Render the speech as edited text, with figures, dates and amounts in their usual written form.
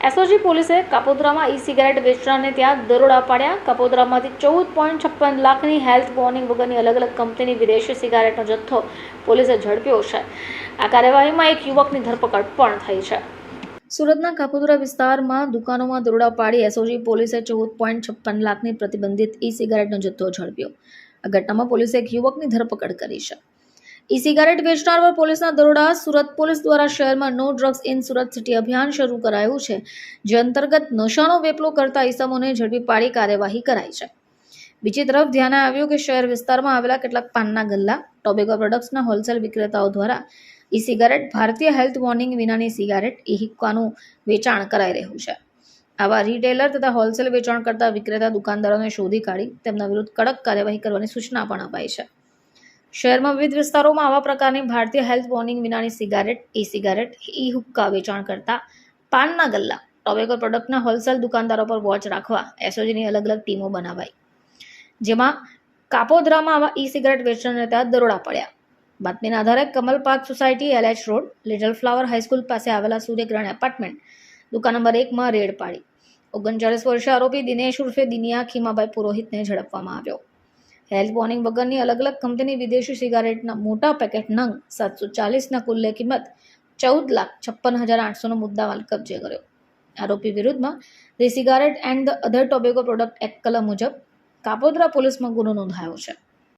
SOG પોલીસે કાપોદ્રામાં ઈ cigarette વેચનારને ત્યાં દરોડા પાડ્યા। કાપોદ્રામાંથી 14.56 લાખની હેલ્થ વોર્નિંગ વગરની અલગ અલગ કંપનીની વિદેશી સિગારેટનો જથ્થો પોલીસે ઝડપ્યો છે। આ કાર્યવાહીમાં એક યુવકની ધરપકડ પણ થઈ છે। સુરતના કાપોદ્રા વિસ્તારમાં દુકાનોમાં દરોડા પાડી એસઓજી પોલીસે 14.56 લાખની પ્રતિબંધિત ઈ સિગારેટનો જથ્થો ઝડપ્યો। આ ઘટનામાં પોલીસે એક યુવકની ધરપકડ કરી છે। ઈ સિગારેટ વેચનાર પર પોલીસના દરોડા। સુરત પોલીસ દ્વારા શહેરમાં no drugs in Surat city અભિયાન શરૂ કરાયું છે, જે અંતર્ગત નશાનો વેપલો કરતા ઈસમોને ઝડપી પાડી કાર્યવાહી કરાઈ છે। બીજી તરફ ધ્યાને આવ્યું કે શહેર વિસ્તારમાં આવેલા કેટલાક પાનના ગલ્લા, ટોબેકો પ્રોડક્ટ્સના હોલસેલ વિક્રેતાઓ દ્વારા ઈ સિગારેટ, ભારતીય હેલ્થ વોર્નિંગ વિનાની સિગારેટ, ઈ હુક્કાનું વેચાણ કરાઈ રહ્યું છે। આવા રિટેલર તથા હોલસેલ વેચાણ કરતા વિક્રેતા દુકાનદારોને શોધી કાઢી તેમના વિરુદ્ધ કડક કાર્યવાહી કરવાની સૂચના પણ અપાઈ છે। શહેરમાં વિવિધ વિસ્તારોમાં આવા પ્રકારની ભારતીય હેલ્થ વોર્નિંગ વિનાની સિગારેટ, ઈ સિગારેટ, ઈ હુક્કા વેચાણ કરતા પાનના ગલ્લા, ટોબેકો પ્રોડક્ટના હોલસેલ દુકાનદારો પર વોચ રાખવા એસઓજીની અલગ અલગ ટીમો બનાવાઈ, જેમાં કાપોદ્રામાં આવા ઈ સિગારેટ વેચનારને ત્યાં દરોડા પડ્યા। બાતમીના આધારે Kamal park society, LH road, little flower high school પાસે આવેલા સૂર્યગ્રહણ એપાર્ટમેન્ટ દુકાન નંબર 1માં રેડ પાડી 39 વર્ષીય આરોપી દિનેશ ઉર્ફે દિનિયા ખીમાભાઈ પુરોહિતને ઝડપવામાં આવ્યો। હેલ્થ વોર્નિંગ વગરની અલગ અલગ કંપનીની વિદેશી સિગારેટના મોટા પેકેટ નંગ 740ના કુલ્લે કિંમત 14,56,800નો મુદ્દામાલ કબજે કર્યો। આરોપી વિરુદ્ધમાં the cigarette and the other tobacco product act કલમ મુજબ કાપોદ્રા પોલીસમાં ગુનો નોંધાયો છે।